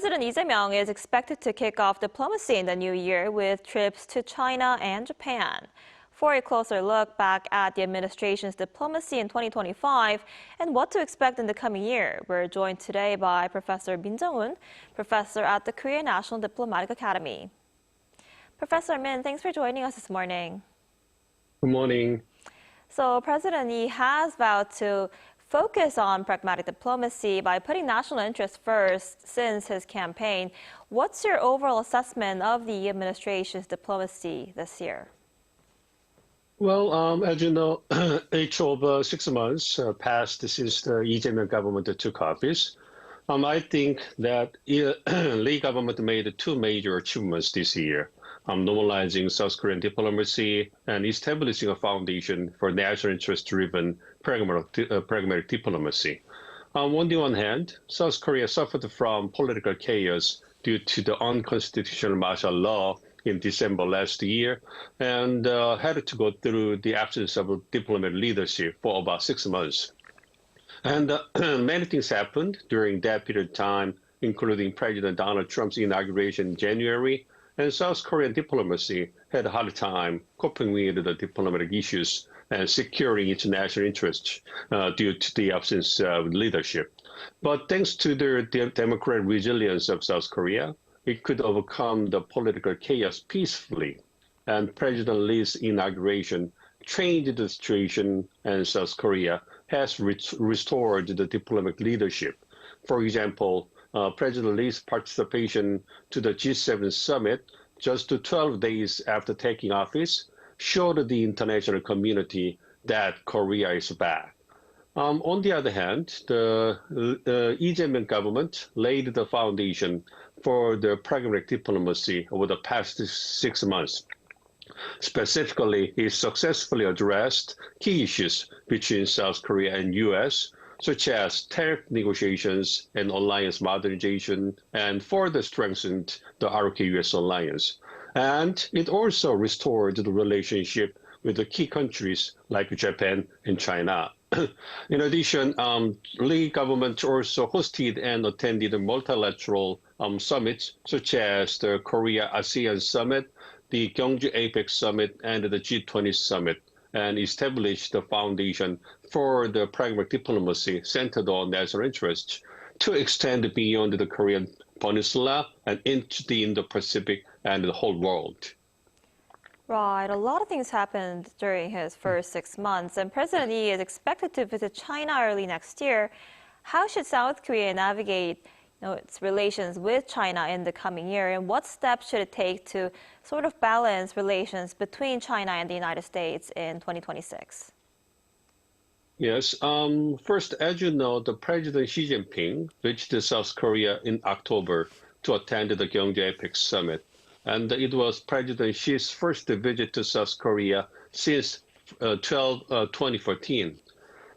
President Lee Jae Myung is expected to kick off diplomacy in the new year with trips to China and Japan. For a closer look back at the administration's diplomacy in 2025 and what to expect in the coming year, we're joined today by Professor Min Jeong-hun, professor at the Korea National Diplomatic Academy. Professor Min, thanks for joining us this morning. Good morning. So President Lee has vowed to focus on pragmatic diplomacy by putting national interests first since his campaign. What's your overall assessment of the administration's diplomacy this year? Well, as you know, each of 6 months passed since the Lee Jae Myung government took office. I think that Lee government made 2 major achievements this year, normalizing South Korean diplomacy and establishing a foundation for national interest-driven pragmatic diplomacy. On the one hand, South Korea suffered from political chaos due to the unconstitutional martial law in December last year and had to go through the absence of diplomatic leadership for about 6 months. And many things happened during that period of time, including President Donald Trump's inauguration in January, and South Korean diplomacy had a hard time coping with the diplomatic issues and securing its national interests due to the absence of leadership. But thanks to the democratic resilience of South Korea, it could overcome the political chaos peacefully. And President Lee's inauguration changed the situation, and South Korea has restored the diplomatic leadership. For example, President Lee's participation to the G7 summit just 12 days after taking office showed the international community that Korea is back. On the other hand, the Lee Jae Myung government laid the foundation for the pragmatic diplomacy over the past 6 months. Specifically, he successfully addressed key issues between South Korea and U.S., such as tariff negotiations and alliance modernization, and further strengthened the ROK-US alliance. And it also restored the relationship with the key countries like Japan and China. In addition, Lee government also hosted and attended multilateral summits, such as the Korea-ASEAN Summit, the Gyeongju APEC Summit, and the G20 Summit, and established the foundation for the pragmatic diplomacy centered on national interests to extend beyond the Korean Peninsula and into the Indo-Pacific and the whole world. Right. A lot of things happened during his first 6 months, and President Lee is expected to visit China early next year. How should South Korea navigate its relations with China in the coming year, and what steps should it take to sort of balance relations between China and the United States in 2026? Yes. First, as you know, the President Xi Jinping reached South Korea in October to attend the Gyeongju APEC Summit. And it was President Xi's first visit to South Korea since 2014.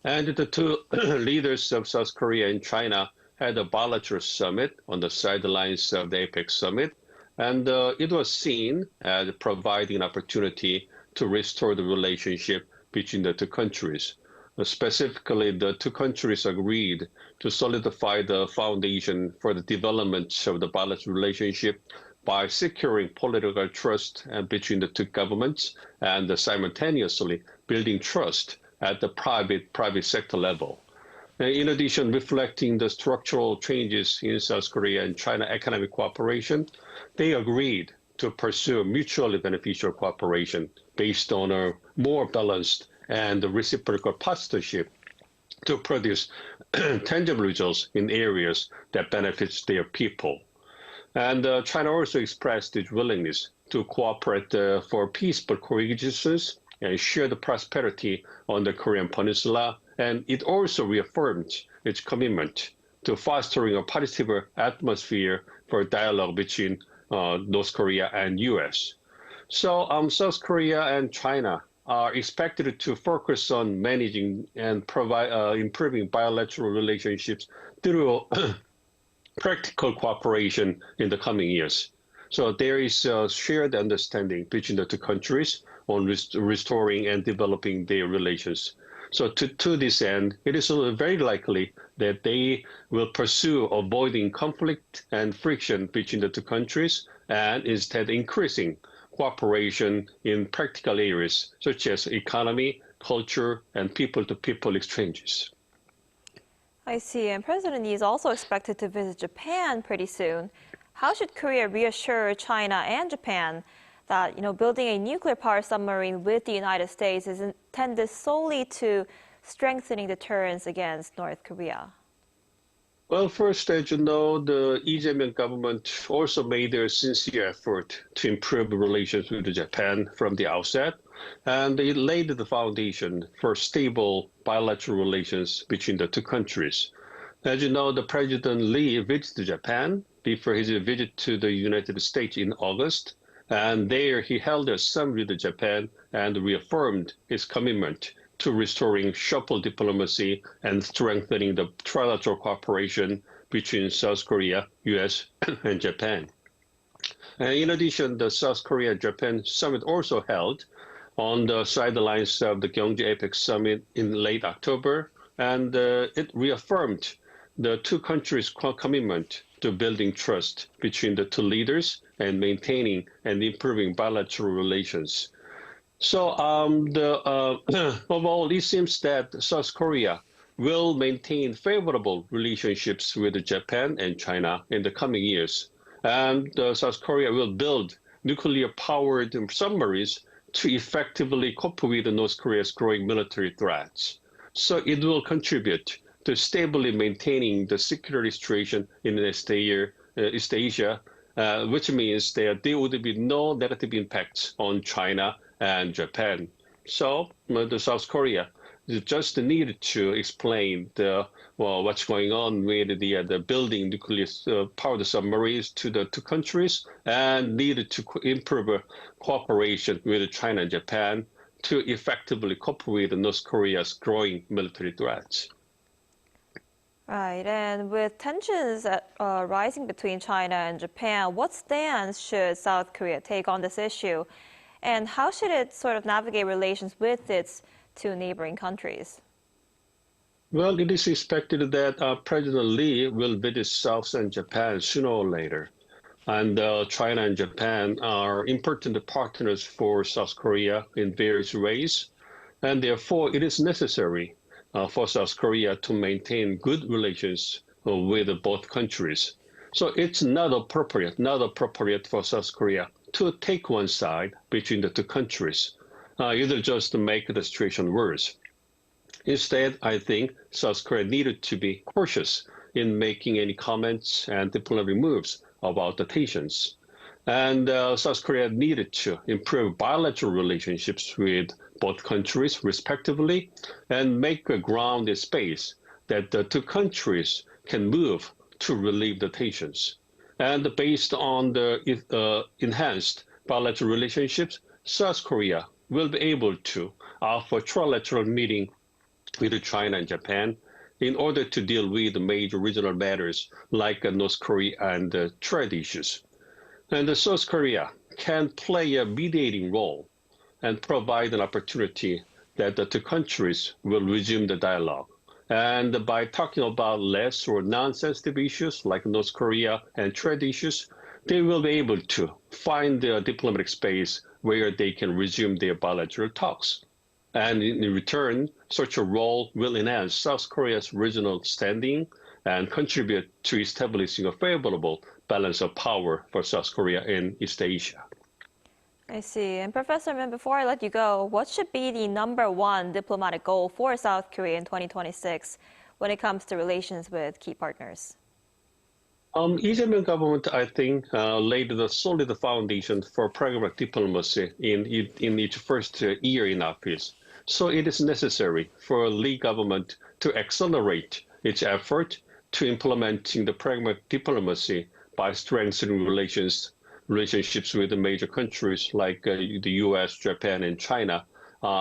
And the 2 leaders of South Korea and China had a bilateral summit on the sidelines of the APEC Summit. And it was seen as providing an opportunity to restore the relationship between the 2 countries. Specifically, the 2 countries agreed to solidify the foundation for the development of the bilateral relationship by securing political trust between the 2 governments and simultaneously building trust at the private sector level. In addition, reflecting the structural changes in South Korea and China economic cooperation, they agreed to pursue mutually beneficial cooperation based on a more balanced and reciprocal partnership to produce tangible results in areas that benefits their people. And China also expressed its willingness to cooperate for peaceful coexistence and shared prosperity on the Korean Peninsula. And it also reaffirmed its commitment to fostering a positive atmosphere for dialogue between North Korea and U.S. So South Korea and China are expected to focus on managing and improving bilateral relationships through practical cooperation in the coming years. So there is a shared understanding between the 2 countries on restoring and developing their relations. So to this end, it is very likely that they will pursue avoiding conflict and friction between the two countries and instead increasing cooperation in practical areas such as economy, culture, and people-to-people exchanges. I see. And President Lee is also expected to visit Japan pretty soon. How should Korea reassure China and Japan that, building a nuclear power submarine with the United States is intended solely to strengthening deterrence against North Korea? Well, first, as you know, the Lee Jae Myung government also made a sincere effort to improve relations with Japan from the outset, and it laid the foundation for stable bilateral relations between the two countries. As you know, the President Lee visited Japan before his visit to the United States in August, and there he held a summit with Japan and reaffirmed his commitment to restoring shuffle diplomacy and strengthening the trilateral cooperation between South Korea, U.S., and Japan. And in addition, the South Korea-Japan summit also held on the sidelines of the Gyeonggi APEC summit in late October, and it reaffirmed the two countries' commitment to building trust between the two leaders and maintaining and improving bilateral relations. So overall, it seems that South Korea will maintain favorable relationships with Japan and China in the coming years. And South Korea will build nuclear-powered submarines to effectively cope with North Korea's growing military threats. So it will contribute to stably maintaining the security situation in East Asia, which means that there would be no negative impacts on China and Japan. So the South Korea just needed to explain what's going on with the building nuclear powered submarines to the two countries, and needed to improve cooperation with China and Japan to effectively cope with North Korea's growing military threats. Right, and with tensions rising between China and Japan, what stance should South Korea take on this issue? And how should it sort of navigate relations with its two neighboring countries? Well, it is expected that President Lee will visit South and Japan sooner or later. And China and Japan are important partners for South Korea in various ways. And therefore, it is necessary for South Korea to maintain good relations with both countries. So it's not appropriate for South Korea to take one side between the two countries, either just to make the situation worse. Instead, I think South Korea needed to be cautious in making any comments and diplomatic moves about the tensions. And South Korea needed to improve bilateral relationships with both countries respectively and make a grounded space that the two countries can move to relieve the tensions. And based on the enhanced bilateral relationships, South Korea will be able to offer trilateral meeting with China and Japan in order to deal with the major regional matters like North Korea and trade issues. And South Korea can play a mediating role and provide an opportunity that the two countries will resume the dialogue. And by talking about less or non-sensitive issues like North Korea and trade issues, they will be able to find a diplomatic space where they can resume their bilateral talks. And in return, such a role will enhance South Korea's regional standing and contribute to establishing a favorable balance of power for South Korea in East Asia. I see. And Professor Min, before I let you go, what should be the #1 diplomatic goal for South Korea in 2026 when it comes to relations with key partners? Lee Jae Myung government, I think, laid the solid foundation for pragmatic diplomacy in its first year in office. So it is necessary for Lee government to accelerate its effort to implementing the pragmatic diplomacy by strengthening relationships with the major countries like the U.S., Japan, and China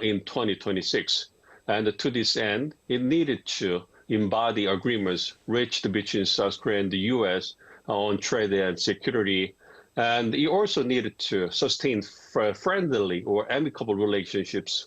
in 2026. And to this end, it needed to embody agreements reached between South Korea and the U.S. on trade and security. And it also needed to sustain friendly or amicable relationships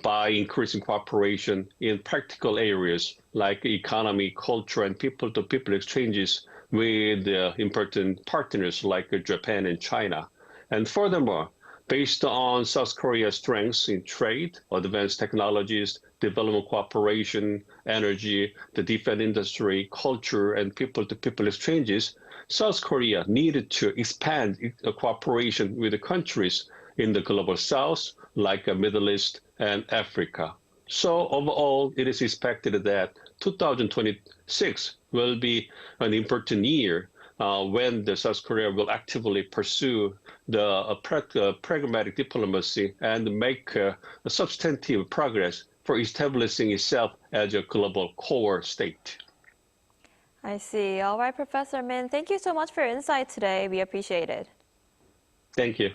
by increasing cooperation in practical areas like economy, culture, and people-to-people exchanges with important partners like Japan and China. And furthermore, based on South Korea's strengths in trade, advanced technologies, development cooperation, energy, the defense industry, culture, and people-to-people exchanges, South Korea needed to expand cooperation with the countries in the global south, like the Middle East and Africa. So overall, it is expected that 2026 will be an important year when the South Korea will actively pursue the pragmatic diplomacy and make substantive progress for establishing itself as a global core state. I see. All right, Professor Min, thank you so much for your insight today. We appreciate it. Thank you.